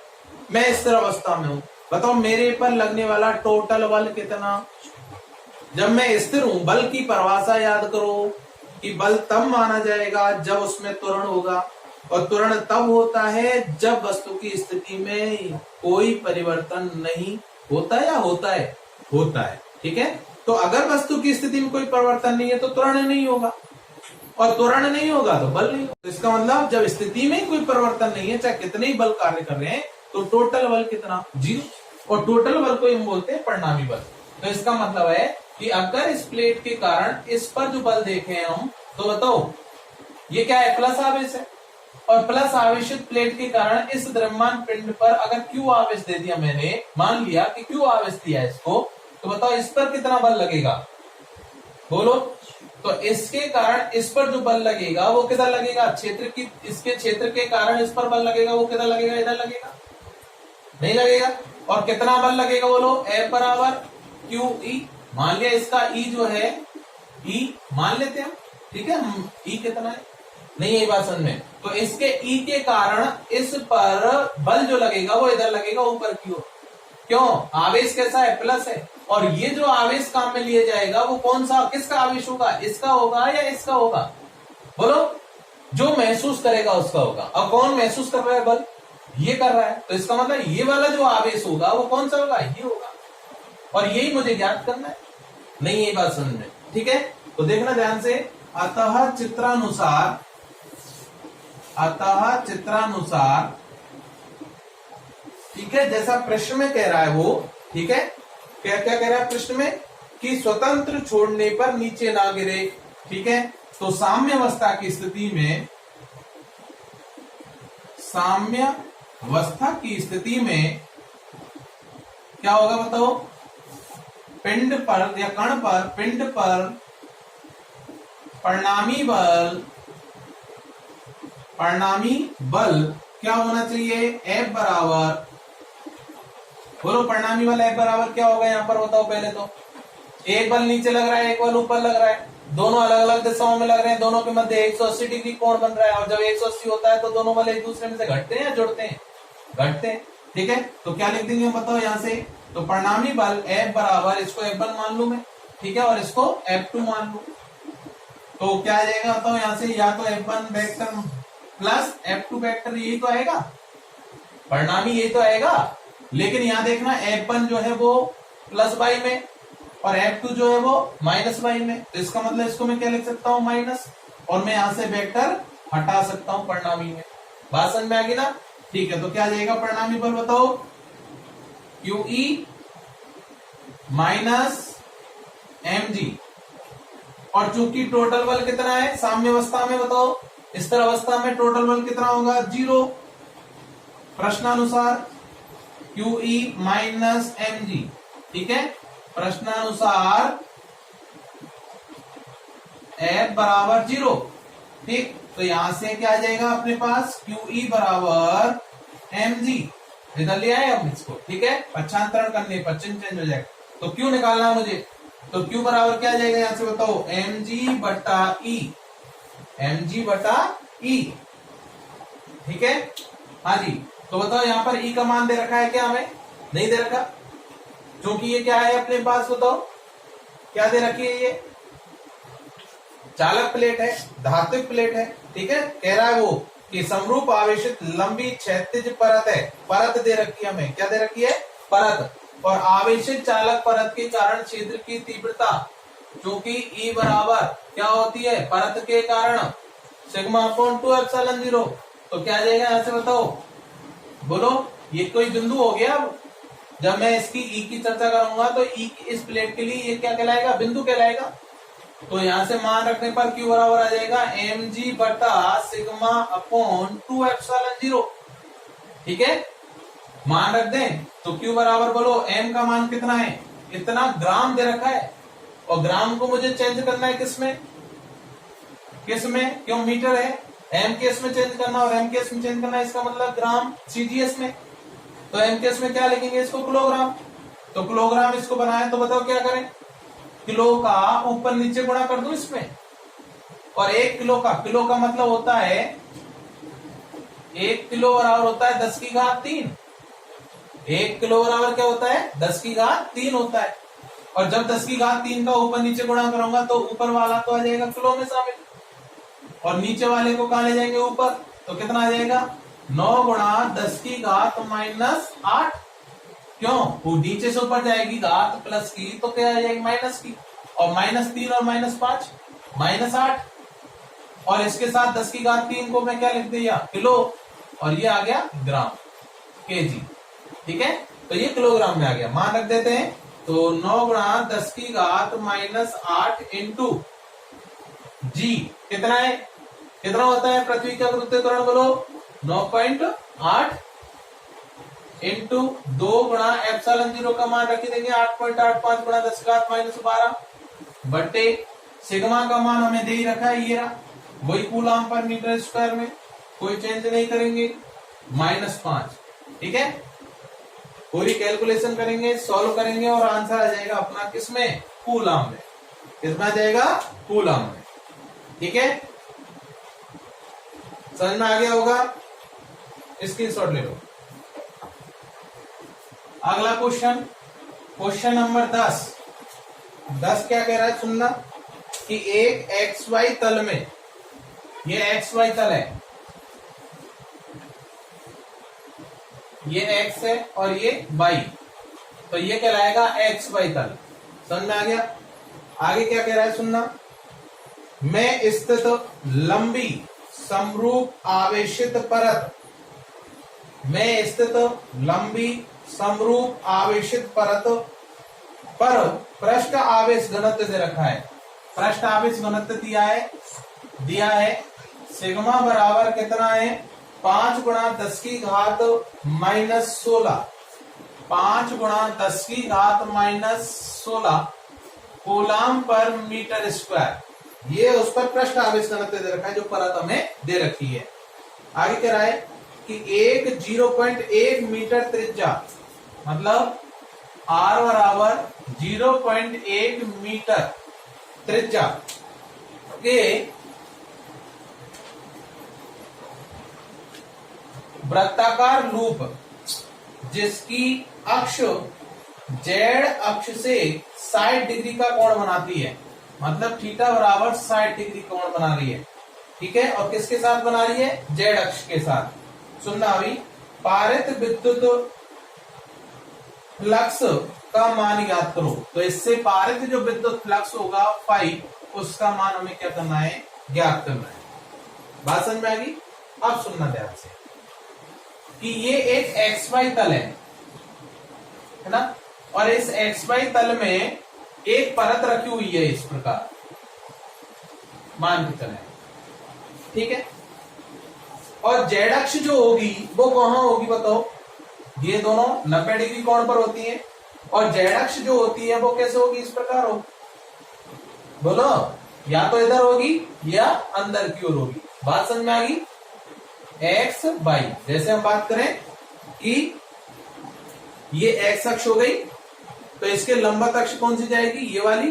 A: मैं इस तरह अवस्था में हूं, बताओ मेरे पर लगने वाला टोटल बल कितना। जब मैं स्थिर हूं, बल की परिभाषा याद करो कि बल तब माना जाएगा जब उसमें त्वरण होगा, और त्वरण तब होता है जब वस्तु की स्थिति में कोई परिवर्तन नहीं होता या होता है, ठीक है। तो अगर वस्तु की स्थिति में कोई परिवर्तन नहीं है तो त्वरण नहीं होगा, और त्वरण नहीं होगा तो बल नहीं होगा। तो इसका मतलब जब स्थिति में कोई परिवर्तन नहीं है, चाहे कितने ही बल कार्य कर रहे हैं, तो टोटल बल कितना, 0। और टोटल बल को हम बोलते हैं परिणामी बल। तो इसका मतलब है कि अगर इस प्लेट के कारण इस पर जो बल देखे हैं हम, तो बताओ ये क्या है, प्लस आवेश है, और प्लस आवेशित प्लेट के कारण इस द्रव्यमान पिंड पर अगर Q आवेश दे दिया मैंने, मान लिया कि Q आवेश दिया इसको, तो बताओ इस पर कितना बल लगेगा, बोलो। तो इसके कारण इस पर जो बल लगेगा वो किधर लगेगा, इसके क्षेत्र के कारण इस पर बल लगेगा, वो किधर लगेगा, इधर लगेगा, नहीं लगेगा। और कितना बल लगेगा बोलो, F बराबर QE। मान लिया इसका E जो है, E मान लेते हैं, ठीक है, E कितना है, नहीं, यही बात समझ में। तो इसके E के कारण इस पर बल जो लगेगा वो इधर लगेगा, ऊपर की ओर। क्यों, आवेश कैसा है, प्लस है। और ये जो आवेश काम में लिया जाएगा वो कौन सा, किसका आवेश होगा, इसका होगा या इसका होगा, बोलो। जो महसूस करेगा उसका होगा। और कौन महसूस कर रहा है बल, ये कर रहा है, तो इसका मतलब ये वाला जो आवेश होगा वो कौन सा होगा, ये होगा। और यही मुझे ज्ञात करना है। नहीं, ये बात समझ में, ठीक है। तो देखना ध्यान से, अतः चित्रानुसार, ठीक है, जैसा प्रश्न में कह रहा है वो, ठीक है, क्या क्या कह रहा है प्रश्न में, कि स्वतंत्र छोड़ने पर नीचे ना गिरे, ठीक है। तो साम्यावस्था की स्थिति में क्या होगा बताओ, पिंड पर या कण पर, पिंड पर परिणामी बल क्या होना चाहिए, एफ बराबर, बोलो परिणामी वाला एफ बराबर क्या होगा यहाँ पर बताओ पहले तो। एक बल नीचे लग रहा है, एक बल ऊपर लग रहा है, दोनों अलग अलग दिशाओं में लग रहे हैं, दोनों के मध्य 180 डिग्री कोण बन रहा है। और जब 180 होता है तो दोनों बल एक दूसरे में से घटते हैं या जुड़ते हैं, घटते हैं। ठीक है, तो क्या लिख देंगे बताओ यहाँ से, तो परिणामी बल F बराबर, इसको F1 मान लू मैं, ठीक है, और इसको F2 मान लू, तो क्या आ जाएगा बताओ यहाँ से, या तो F1 vector plus F2 vector, यही तो आएगा परिणामी, यही तो आएगा। लेकिन यहाँ देखना F1 जो है वो प्लस y में और F2 जो है वो माइनस y में, तो इसका मतलब इसको मैं क्या लिख सकता हूँ, माइनस, और मैं यहां से वेक्टर हटा सकता हूं परिणामी में। बात समझ में आ गई ना, ठीक है। तो क्या आ जाएगा परिणामी बल बताओ, QE माइनस mg, और चूंकि टोटल बल कितना है साम्य अवस्था में बताओ, स्थिर अवस्था में टोटल बल कितना होगा, 0। प्रश्नानुसार QE माइनस mg, ठीक है, प्रश्नानुसार F बराबर 0, ठीक। तो यहां से क्या आ जाएगा अपने पास, QE बराबर mg, इधर ले आए हम इसको, ठीक है, पक्षांतरण करने पर चिन्ह चेंज हो जाएगा। तो Q निकालना है मुझे, तो Q बराबर क्या आ जाएगा यहां से बताओ, mg बटा E, mg बटा E, ठीक है। हाँ जी, तो बताओ यहाँ पर E का मान दे रखा है क्या, हमें नहीं दे रखा, क्योंकि ये क्या है अपने पास बताओ, क्या दे रखी है, ये चालक प्लेट है, धात्विक प्लेट है, ठीक है। कह रहा है वो कि समरूप आवेशित लंबी क्षैतिज परत है, परत दे रखी है हमें, क्या दे रखी है, परत, और आवेशित चालक परत के कारण क्षेत्र की तीव्रता, क्योंकि E बराबर क्या होती है, परत के कारण सिग्मा अपॉन 2 एप्सिलॉन 0, तो क्या आ जाएगा यहां से बताओ, बोलो, ये कोई बिंदु हो गया। जब मैं इसकी E की चर्चा करूंगा तो E की इस प्लेट के लिए ये क्या कहलाएगा, बिंदु कहलाएगा। तो यहां से मान रखने पर Q बराबर आ जाएगा mg बटा सिग्मा अपॉन 2 एप्सिलॉन 0, ठीक है, मान रख दें। तो Q बराबर बोलो, m का मान कितना है, इतना ग्राम दे रखा है, और ग्राम को मुझे चेंज करना है किसमें, किसमें, क्यों मीटर है, m केस में चेंज करना, और m केस में चेंज करना, इसका मतलब ग्राम CGS में। तो m केस में क्या लिखेंगे इसको, किलोग्राम, तो किलोग्राम इसको बनाए, तो बताओ क्या करें, किलो का ऊपर नीचे गुणा कर दो इसमें, और 1 किलो का मतलब होता है, 1 किलो बराबर होता है 10 की घात 3, 1 किलो बराबर क्या होता है, 10 की घात 3 होता है। और जब 10 की घात 3 का ऊपर नीचे गुणा करूंगा तो ऊपर वाला तो आ जाएगा किलो में शामिल, और नीचे वाले को कहां ले जाएंगे, ऊपर, तो कितना आ जाएगा, 9 गुणा 10 की घात माइनस 8, क्यों, वो नीचे से ऊपर जाएगी घात प्लस की, तो क्या आ जाएगी माइनस की, और -3 और -5 -8, और इसके साथ 10 की घात 3 को मैं क्या लिख दिया, किलो, और ये आ गया ग्राम, केजी, ठीक है। तो ये किलोग्राम में आ गया, मान रख देते हैं। तो 9 गुणा 10 की घात -8 इंटू जी, कितना है, कितना होता है पृथ्वी का गुरुत्वाकर्षण, बोलो 9.8 इंटू 2 गुणा एप्सिलॉन 0 का मान रख देंगे 8.85 गुणा 10 का -12 बट्टे सिग्मा का मान हमें दे ही रखा है, ये रहा, वही कूलम पर मीटर स्क्वायर में, कोई चेंज नहीं करेंगे, -5, ठीक है। पूरी कैलकुलेशन करेंगे, सॉल्व करेंगे, और आंसर आ जाएगा अपना किसमें, कूलम में, किसमें आ जाएगा, कूलम में, ठीक है। समझ में आ गया होगा, स्क्रीनशॉट ले लो। अगला क्वेश्चन, क्वेश्चन नंबर 10 क्या कह रहा है सुनना, कि एक XY तल में, ये XY तल है, ये X है और ये Y, तो ये कहलाएगा XY तल, समझ में आ गया। आगे क्या कह रहा है सुनना, में स्थित लंबी समरूप आवेशित परत, में स्थित लंबी समरूप आवेशित परत पर पृष्ठ आवेश घनत्व दे रखा है, पृष्ठ आवेश घनत्व दिया है सिग्मा बराबर कितना है, 5 गुणा 10 की घात -16, 5 गुणा 10 की घात -16 कूलम पर मीटर स्क्वायर। ये उस पर पृष्ठ आवेश घनत्व दे रखा है जो परत हमें दे रखी है। आगे कह रहा है कि एक 0.1 मीटर त्रिज्या, मतलब r बराबर 0.1 मीटर त्रिज्या के वृत्ताकार लूप जिसकी अक्ष जेड अक्ष से 60 डिग्री का कोण बनाती है, मतलब थीटा बराबर 60 डिग्री कोण बना रही है, ठीक है। और किसके साथ बना रही है? जेड अक्ष के साथ। सुनना अभी, पारित विद्युत फ्लक्स का मान ज्ञात करो। तो इससे पारित जो विद्युत फ्लक्स होगा फाई, उसका मान हमें क्या करना है? ज्ञात करना है। बात समझ में आ गई? अब सुनना ध्यान से कि ये एक एक्स वाई तल है ना, और इस एक्स वाई तल में एक परत रखी हुई है इस प्रकार, मान के चले, ठीक है। और जेड अक्ष जो होगी वो कहां होगी बताओ? ये दोनों 90 डिग्री कोण पर होती है, और जेड अक्ष जो होती है वो कैसे होगी? इस प्रकार होगी। बोलो, या तो इधर होगी या अंदर की ओर होगी। बात समझ में आ गई? एक्स वाई, जैसे हम बात करें कि ये एक्स अक्ष हो गई, तो इसके लंबवत अक्ष कौन सी जाएगी? ये वाली,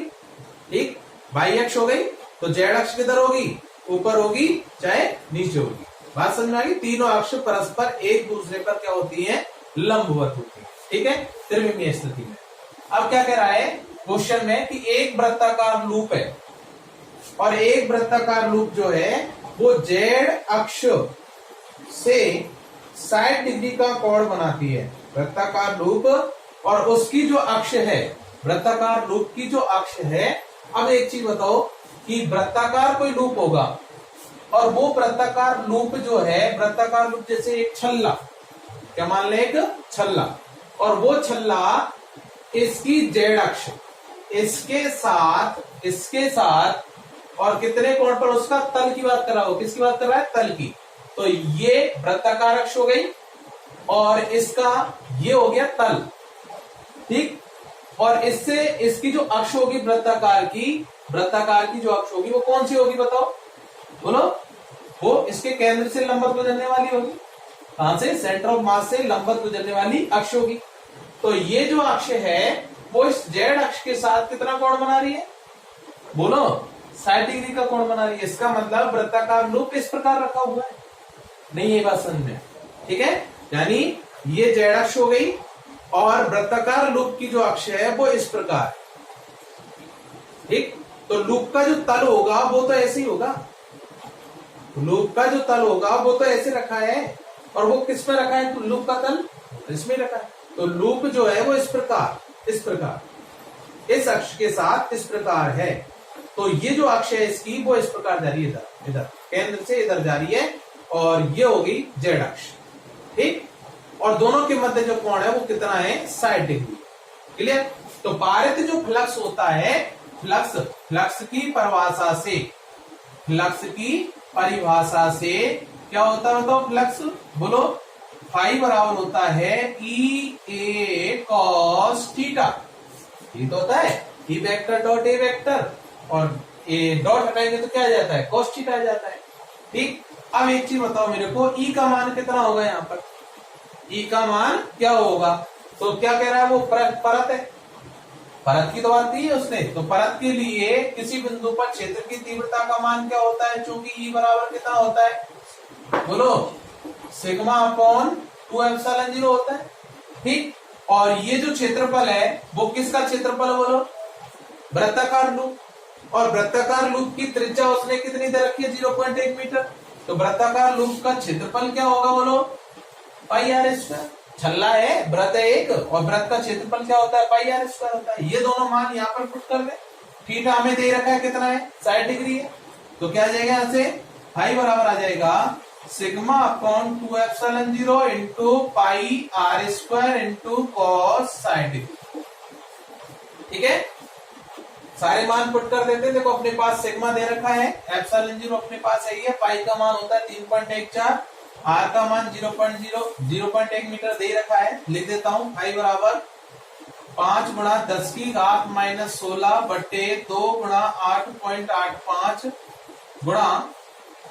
A: ठीक। वाई अक्ष हो गई, तो जेड अक्ष किधर होगी? ऊपर होगी चाहे नीचे होगी। बात समझ में आ गई? तीनों अक्ष परस्पर एक दूसरे पर क्या होती हैं? लंबवत होती है, ठीक है, त्रिविमीय स्थिति में। अब क्या कह रहा है क्वेश्चन में कि एक वृत्ताकार लूप है, और एक वृत्ताकार लूप जो है वो जेड अक्ष से 60 डिग्री का कोण बनाती है। वृत्ताकार लूप और उसकी जो अक्ष है, वृत्ताकार लूप की जो अक्ष है। अब एक चीज बताओ कि वृत्ताकार कोई लूप होगा, और वो वृत्ताकार लूप जो है, वृत्ताकार लूप जैसे एक छल्ला, क्या मान ले? एक छल्ला, और वो छल्ला इसकी जेड अक्ष इसके साथ और कितने कोण पर? उसका तल की बात कर रहा हो। किसकी बात कर रहा है? तल की। तो ये वृत्ताकार अक्ष हो गई, और इसका ये हो गया तल, ठीक। और इससे इसकी जो अक्ष होगी वृत्ताकार की जो अक्ष होगी वो कौन सी होगी बताओ? बोलो। वो इसके केंद्र से लंबवत गुजरने वाली होगी। कहां से? सेंटर ऑफ मास से लंबवत गुजरने वाली अक्ष होगी। तो ये जो अक्ष है वो इस जेड अक्ष के साथ कितना कोण बना रही है? बोलो, 60 डिग्री का कोण बना रही है। इसका मतलब वृत्ताकार लूप इस प्रकार रखा हुआ है। नहीं, ये बात समझ में, ठीक है। यानी ये जेड अक्ष हो गई, और वृत्ताकार लूप की जो अक्ष है वो इस प्रकार, ठीक। तो लूप का जो तल होगा वो तो ऐसे ही होगा, लूप का जो तल होगा वो तो ऐसे रखा है, और वो किस में रखा है? तो लूप का तल इसमें रखा है। तो लूप जो है वो इस प्रकार इस अक्ष के साथ इस प्रकार है। तो ये जो अक्ष है इसकी वो इस प्रकार जा रही है, इधर केंद्र से इधर जा रही है, और ये होगी जेड अक्ष, ठीक। और दोनों के मध्य जो कोण है वो कितना है? 60 डिग्री। क्लियर? तो पारित जो फ्लक्स होता है, फ्लक्स की परिभाषा से क्या होता है बताओ? फ्लक्स, बोलो। फाई बराबर होता है ई ए कॉस थीटा। ये तो होता है E vector dot A vector, और ए डॉट हटाएंगे तो क्या आ जाता है? कॉस थीटा आ जाता है, ठीक। अब एक चीज बताओ मेरे को, ई का मान कितना होगा? यहाँ पर ई का मान क्या होगा? तो क्या कह रहा है वो? परत है, परत की तो बात की है उसने। तो परत के लिए किसी बिंदु पर क्षेत्र की तीव्रता का मान क्या होता है? चूंकि ई बराबर कितना होता है? बोलो, सिग्मा अपॉन 2 एप्सिलॉन 0 होता है, ठीक। और ये जो क्षेत्रफल है वो किसका क्षेत्रफल है? बोलो, वृत्ताकार लूप। और वृत्ताकार लूप की त्रिज्या उसने कितनी दे रखी है? 0.1 मीटर। तो वृत्ताकार लूप का क्षेत्रफल क्या होगा? बोलो, पाई आर स्क्वायर। छल्ला है, वृत्त है एक, और वृत्त का क्षेत्रफल क्या होता है? पाई आर स्क्वायर होता है। ये दोनों मान यहाँ पर पुट कर दे। थीटा हमें दे रखा है कितना है? 60 डिग्री है। तो क्या आ जाएगा यहाँ से? फाई बराबर आ जाएगा sigma upon 2 epsilon 0 into pi r square into cos 60 degree, ठीक है। सारे मान पुट कर देते। देखो, अपने पास सिग्मा दे रखा है, एप्सिलॉन 0 अपने पास है, ये पाई का मान होता है 3.14, आर का मान 0.1 मीटर दे रखा है। लिख देता हूं, फाई बराबर 5 गुणा 10 की घात माइनस 16 बटे 2 गुणा 8.85 गुणा,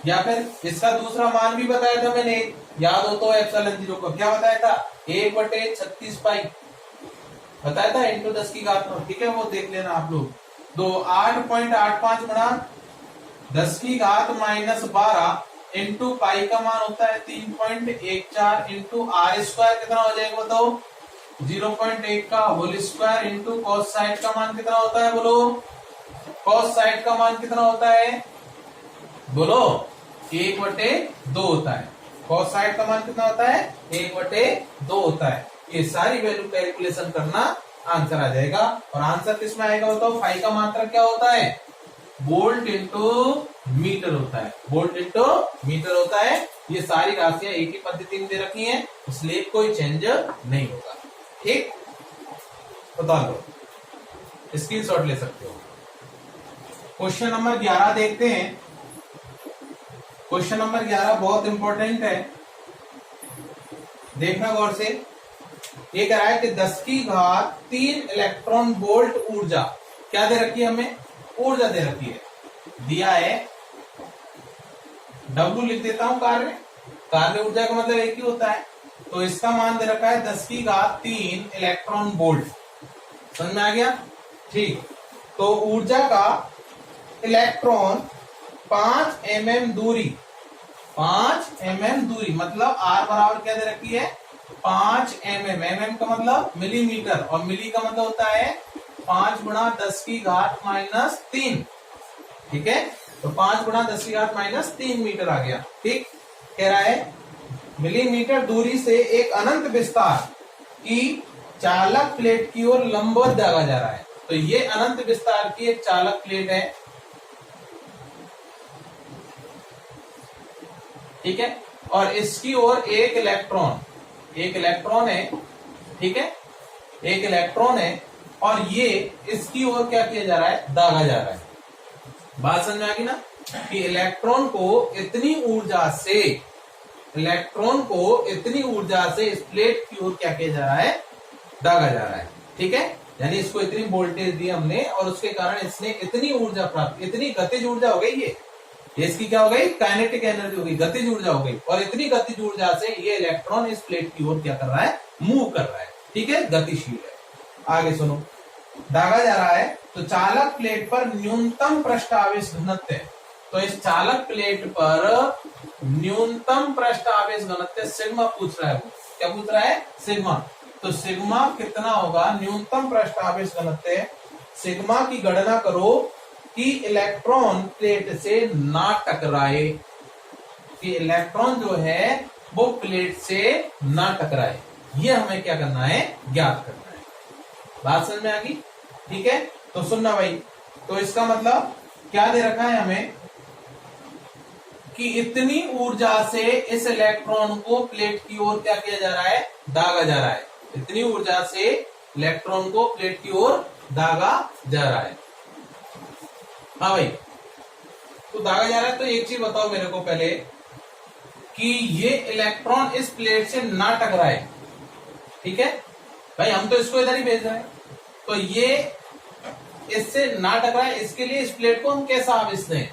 A: या फिर इसका दूसरा मान भी बताया था मैंने, याद हो तो एप्सिलॉन 0 को क्या बताया था, 1/36 पाई बताया था इंटू 10 की घात 9, ठीक है, वो देख लेना आप लोग। तो 8.85 गुणा 10 की घात -12 इंटू पाई का मान होता है 3.14 इंटू आर स्क्वायर कितना हो जाएगा बताओ, 0.1 का होल स्क्वायर इंटू कॉस साइड का मान कितना होता है बोलो, कॉस साइड का मान कितना होता है बोलो, 1/2 होता है। कॉस साइड का मान कितना होता है, 1/2 होता है। ये सारी वैल्यू कैलकुलेशन करना, आंसर आ जाएगा। और आंसर किसमें आएगा बताओ, फाई का मात्रक क्या होता है, वोल्ट इंटू मीटर होता है, वोल्ट इंटू मीटर होता है। ये सारी राशियां एक ही पद्धति में दे रखी हैं, इसलिए कोई चेंज नहीं होगा। ठीक, बता लो, स्क्रीनशॉट ले सकते हो। क्वेश्चन नंबर 11 देखते हैं। क्वेश्चन नंबर 11 बहुत इंपॉर्टेंट है, देखना गौर से। ये कह रहा है कि 10 की घात 3 इलेक्ट्रॉन वोल्ट ऊर्जा, क्या दे रखी है हमें, ऊर्जा दे रखी है, दिया है। W लिख देता हूं, कार्य ऊर्जा का मतलब एक ही होता है। तो इसका मान दे रखा है 10 की घात 3 इलेक्ट्रॉन वोल्ट, समझ में आ गया। ठीक, तो ऊर्जा का इलेक्ट्रॉन 5 mm दूरी, 5 mm दूरी मतलब R बराबर क्या दे रखी है, 5 mm, mm का मतलब मिलीमीटर, और मिली का मतलब होता है 5 गुणा 10 की घात -3, ठीक है। तो 5 गुणा 10 की घात -3 मीटर आ गया। ठीक, कह रहा है मिलीमीटर दूरी से एक अनंत विस्तार की चालक प्लेट की ओर लंबवत दागा जा रहा है। तो ये अनंत विस्तार की एक चालक प्लेट है, ठीक है, और इसकी ओर एक इलेक्ट्रॉन है, ठीक है, एक इलेक्ट्रॉन है, और ये इसकी ओर क्या किया जा रहा है, दागा जा रहा है। बात समझ में आ गई ना, कि इलेक्ट्रॉन को इतनी ऊर्जा से इस प्लेट की ओर क्या किया जा रहा है, दागा जा रहा है, ठीक है। यानी इसको इतनी वोल्टेज दी हमने, और उसके कारण इसने इतनी ऊर्जा प्राप्त, इतनी गतिज ऊर्जा हो गई, ये इसकी क्या हो गई, काइनेटिक एनर्जी हो गई, गतिज ऊर्जा हो गई, और इतनी गतिज ऊर्जा से ये इलेक्ट्रॉन इस प्लेट की ओर क्या कर रहा है, मूव कर रहा है, ठीक है, गतिशील है। आगे सुनो, दागा जा रहा है, तो चालक प्लेट पर न्यूनतम पृष्ठ आवेश घनत्व है। तो इस चालक प्लेट पर न्यूनतम पृष्ठ आवेश घनत्व सिग्मा पूछ रहा है, वो क्या पूछ रहा है, सिग्मा। तो सिग्मा कितना होगा, न्यूनतम पृष्ठ आवेश घनत्व, सिग्मा की गणना करो कि इलेक्ट्रॉन प्लेट से ना टकराए, कि इलेक्ट्रॉन जो है वो प्लेट से ना टकराए। ये हमें क्या करना है, ज्ञात करना है। बात समझ में आ गई, ठीक है। तो सुनना भाई, तो इसका मतलब क्या दे रखा है हमें, कि इतनी ऊर्जा से इस इलेक्ट्रॉन को प्लेट की ओर क्या किया जा रहा है, दागा जा रहा है। इतनी ऊर्जा से इलेक्ट्रॉन को प्लेट की ओर दागा जा रहा है। हाँ भाई, तो दागा जा रहा है, तो एक चीज बताओ मेरे को पहले, कि ये इलेक्ट्रॉन इस प्लेट से ना टकराए, ठीक है भाई, हम तो इसको इधर ही भेज रहे हैं, तो ये इससे ना टकराए, इसके लिए इस प्लेट को हम कैसा आवेश दें।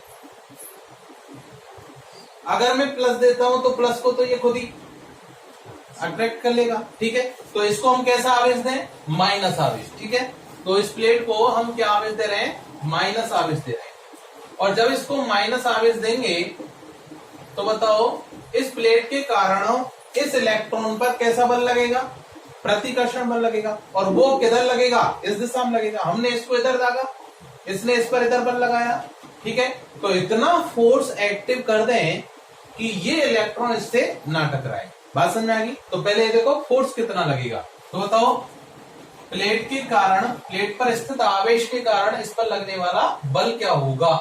A: अगर मैं प्लस देता हूं तो प्लस को तो ये खुद ही अट्रैक्ट कर लेगा, ठीक है। तो इसको हम कैसा आवेश दें, माइनस आवेश, ठीक है। तो इस प्लेट को हम क्या आवेश दे रहे हैं, माइनस आवेश दे रहे हैं। और जब इसको माइनस आवेश देंगे तो बताओ, इस प्लेट के कारण इस इलेक्ट्रॉन पर कैसा बल लगेगा, प्रतिकर्षण बल लगेगा, और वो किधर लगेगा, इस दिशा में लगेगा। हमने इसको इधर दागा, इसने इस पर इधर बल लगाया, ठीक है। तो इतना फोर्स एक्टिव कर दें कि ये इलेक्ट्रॉन इससे ना टकराए। बात समझ में आ गई। तो पहले देखो फोर्स कितना लगेगा, तो बताओ, प्लेट के कारण, प्लेट पर स्थित आवेश के कारण इस पर लगने वाला बल क्या होगा,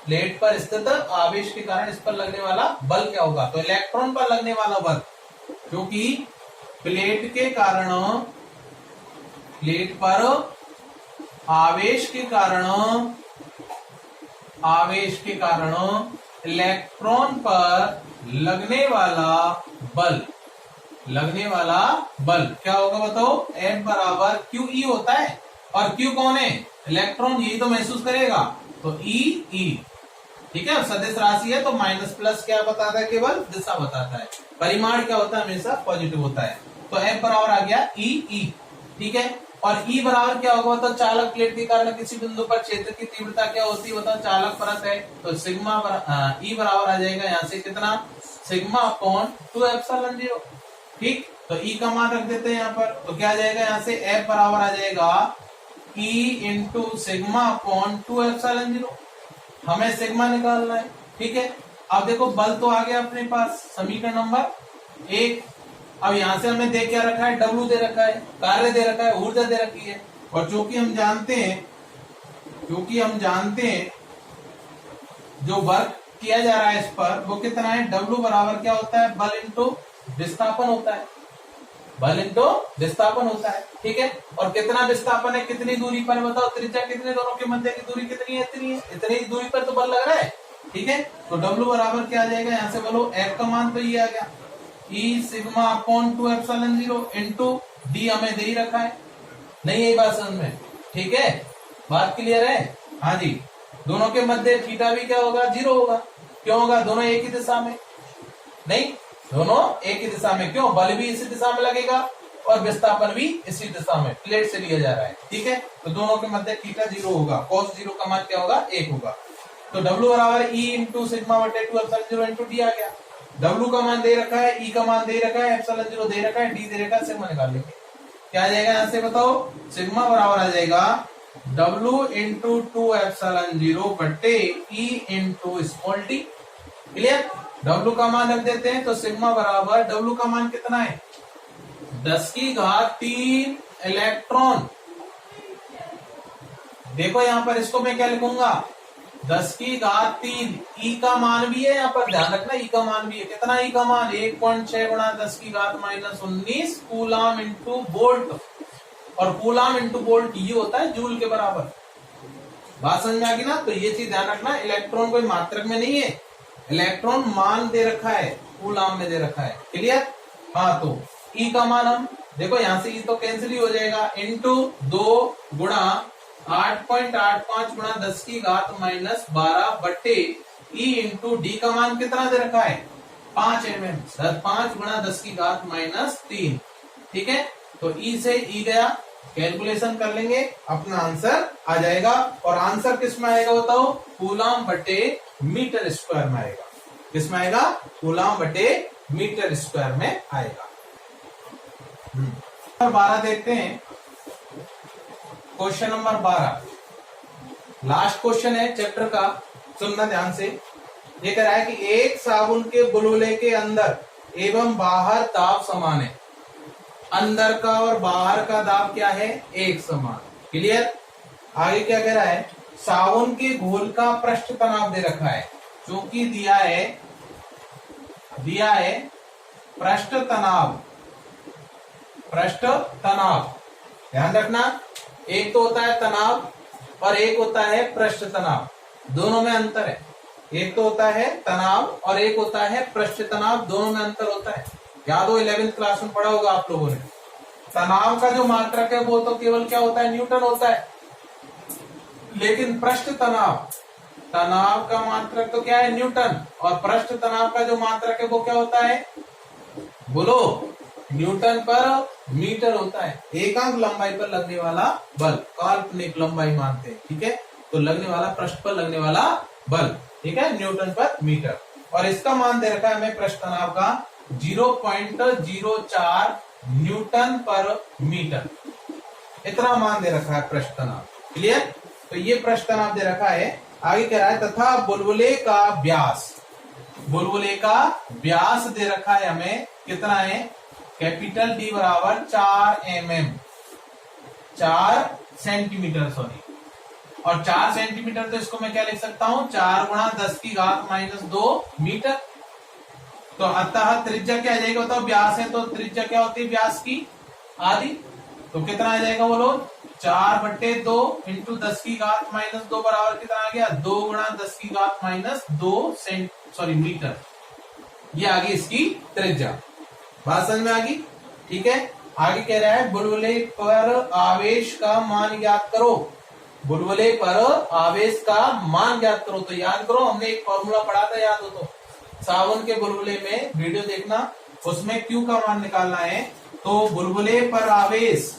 A: प्लेट पर स्थित आवेश के कारण इस पर लगने वाला बल क्या होगा। तो इलेक्ट्रॉन पर लगने वाला बल, क्योंकि प्लेट के कारण, प्लेट पर आवेश के कारण इलेक्ट्रॉन पर लगने वाला बल क्या होगा बताओ, F बराबर QE होता है। और Q कौन है, इलेक्ट्रॉन, यही तो महसूस करेगा, तो E, ठीक है, सदिश राशि है तो माइनस प्लस क्या बताता है, केवल दिशा बताता है। परिमाण क्या होता है, हमेशा पॉजिटिव होता है। तो F बराबर आ गया ई, ठीक है। और E बराबर क्या होगा, तो चालक प्लेट के कारण किसी बिंदु पर क्षेत्र की तीव्रता क्या होती है, बताओ, चालक परत है। तो सिग्मा E बराबर आ जाएगा यहाँ से कितना, सिग्मा अपॉन 2 एप्सिलॉन 0। ठीक, तो E का मान रख देते हैं यहाँ पर, तो क्या आ जाएगा यहाँ से, F बराबर आ जाएगा E into sigma upon 2 epsilon 0। हमें सिग्मा निकालना है, ठीक है। अब देखो बल तो आ गया अपने पास, समीकरण नंबर 1। अब यहां से हमने दे क्या रखा है, W दे रखा है, कार्य दे रखा है, ऊर्जा दे रखी है। और क्योंकि हम जानते हैं जो वर्क किया जा रहा है इस पर वो कितना है, W बराबर क्या होता है, बल इंटू विस्थापन होता है, बल इंटू विस्थापन होता है, ठीक है। और कितना विस्थापन है, कितनी दूरी पर, बताओ, त्रिज्या कितने, दोनों के मध्य की दूरी कितनी है, इतनी दूरी पर तो बल लग रहा है, ठीक है। तो W बराबर क्या आ जाएगा, यहाँ से बोलो F का मान तो ये आ गया, E sigma upon 2 epsilon 0 into D हमें दे ही रखा है, नहीं यही बात समझ में, ठीक है, बात क्लियर है। हाँ जी, दोनों के मध्य थीटा भी क्या होगा, 0 होगा। क्यों होगा, दोनों एक ही दिशा में, नहीं, दोनों एक ही दिशा में, क्यों, बल भी इसी दिशा में लगेगा और विस्थापन भी इसी दिशा में, प्लेट से लिया जा रहा है, ठीक है। तो दोनों के मध्य थीटा 0 होगा, cos 0 का मान क्या होगा, 1 होगा। तो W बराबर E इंटू सिग्मा बटे 2 एप्सिलॉन 0 इंटू डी आ गया। W का मान दे रखा है, E का मान दे रखा है, एप्सिलॉन 0 दे रखा है, D दे रखा है, सिग्मा निकाल लेंगे। क्या आ जाएगा यहाँ से बताओ, सिग्मा बराबर आ जाएगा W इंटू 2 एप्सिलॉन 0 बटे E into small T. Clear, W का मान रख देते हैं, तो सिग्मा बराबर W का मान कितना है, 10 की घात 3 इलेक्ट्रॉन। देखो यहाँ पर इसको मैं क्या लिखूंगा, 10 की घात 3। E का मान भी है यहाँ पर, ध्यान रखना, E का मान भी है, कितना E का मान, 1.6 गुणा 10 की घात माइनस 19 कूलाम इंटू वोल्ट। और कूलाम इंटू वोल्ट ये होता है जूल के बराबर। बात समझ में आ गई ना, तो ये चीज ध्यान रखना, इलेक्ट्रॉन कोई मात्रक में नहीं है, इलेक्ट्रॉन मान दे रखा है, कूलाम में दे रखा है। क्लियर, हाँ, तो E का मान हम देखो, यहां से E तो कैंसिल ही हो जाएगा, इंटू 2 गुणा 8.85 गुणा 10 की घात माइनस 12 बटे E इंटू डी का मान कितना दे रखा है, 5 mm, 5 गुणा 10 की घात माइनस 3, ठीक है। तो E से E गया, कैलकुलेशन कर लेंगे, अपना आंसर आ जाएगा। और आंसर किस में आएगा बताओ, कूलाम बटे मीटर स्क्वायर में आएगा। किस में आएगा, कूलाम बटे मीटर स्क्वायर में आएगा। 12 देखते हैं, क्वेश्चन नंबर 12 लास्ट क्वेश्चन है चैप्टर का, सुनना ध्यान से। ये कह रहा है कि एक साबुन के बुलबुले के अंदर एवं बाहर दाब समान है, अंदर का और बाहर का दाब क्या है, एक समान। क्लियर, आगे क्या कह रहा है, साबुन के घोल का पृष्ठ तनाव दे रखा है, क्योंकि दिया है पृष्ठ तनाव, ध्यान रखना, एक तो होता है तनाव और एक होता है पृष्ठ तनाव, दोनों में अंतर है। एक तो होता है तनाव और एक होता है पृष्ठ तनाव, दोनों में अंतर होता है। याद हो, 11वीं क्लास में पढ़ा होगा आप लोगों ने। तनाव का जो मात्रक है वो तो केवल क्या होता है, न्यूटन होता है, लेकिन पृष्ठ तनाव का मात्रक तो क्या है, न्यूटन। और पृष्ठ तनाव का जो मात्रक है वो क्या होता है, बोलो, न्यूटन पर मीटर होता है। एकांक लंबाई पर लगने वाला बल, काल्पनिक लंबाई मानते हैं, ठीक है। तो लगने वाला, पृष्ठ पर लगने वाला बल, ठीक है, न्यूटन पर मीटर। और इसका मान दे रखा है हमें पृष्ठ तनाव का 0.04 न्यूटन पर मीटर, इतना मान दे रखा है पृष्ठ तनाव। क्लियर, तो ये पृष्ठ तनाव दे रखा है। आगे कह रहा है तथा बुलबुले का व्यास दे रखा है हमें, कितना है, कैपिटल D बराबर 4 mm, 4 सेंटीमीटर, सॉरी। और 4 सेंटीमीटर तो इसको मैं क्या लिख सकता हूं, 4 गुणा 10 की घात माइनस 2 मीटर। तो अतः त्रिज्या क्या आ जाएगा बताओ, व्यास है तो त्रिज्या क्या होती है, व्यास की आधी। तो कितना आ जाएगा बोलो, 4/2 इंटू 10 की घात माइनस 2 बराबर कितना आ गया, 2 गुणा 10 की घात माइनस 2 मीटर। ये आ गई इसकी त्रिज्या। बात समझ में आ गई, ठीक है। आगे कह रहा है बुलबुले पर आवेश का मान ज्ञात करो। बुलबुले पर आवेश का मान ज्ञात करो। तो याद करो, हमने एक फॉर्मूला पढ़ा था, याद हो तो, सावन के बुलबुले में वीडियो देखना, उसमें Q का मान निकालना है। तो बुलबुले पर आवेश,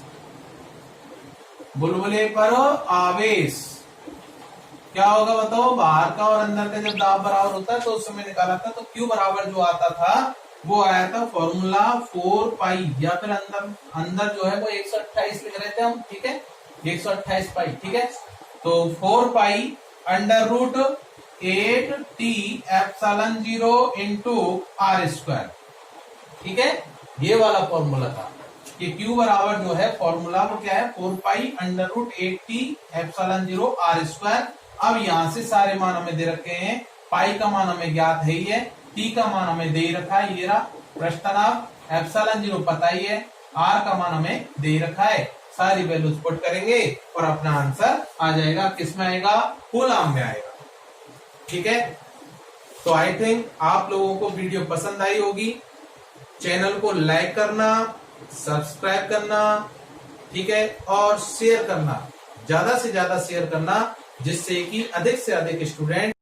A: बुलबुले पर आवेश क्या होगा बताओ, बाहर का और अंदर का जब दाब बराबर होता है तो उस समय निकाला था। तो Q बराबर जो आता था वो आया था फॉर्मूला 4 पाई, या फिर अंदर जो है वो 128 लिख रहे थे हम, ठीक है, 128 पाई, ठीक है। तो 4 pi under root 8t epsilon 0 into r square, ठीक है। ये वाला फॉर्मूला था कि Q बराबर जो है फॉर्मूला वो क्या है, 4 pi under root 8t epsilon 0 r square. अब यहां से सारे मान हमें दे रखे हैं, पाई का मान हमें ज्ञात है ही है, टी का मान हमें दे रखा है, ये रहा प्रश्न तनाव, एप्सिलॉन 0 पता ही है, आर का मान हमें दे रखा है। सारी वैल्यूज पुट करेंगे और अपना आंसर आ जाएगा, किस में आएगा, कूलम में आएगा, ठीक है। तो आई थिंक आप लोगों को वीडियो पसंद आई होगी। चैनल को लाइक करना, सब्सक्राइब करना, ठीक है, और शेयर करना, ज्यादा से ज्यादा शेयर करना, जिससे कि अधिक से अधिक स्टूडेंट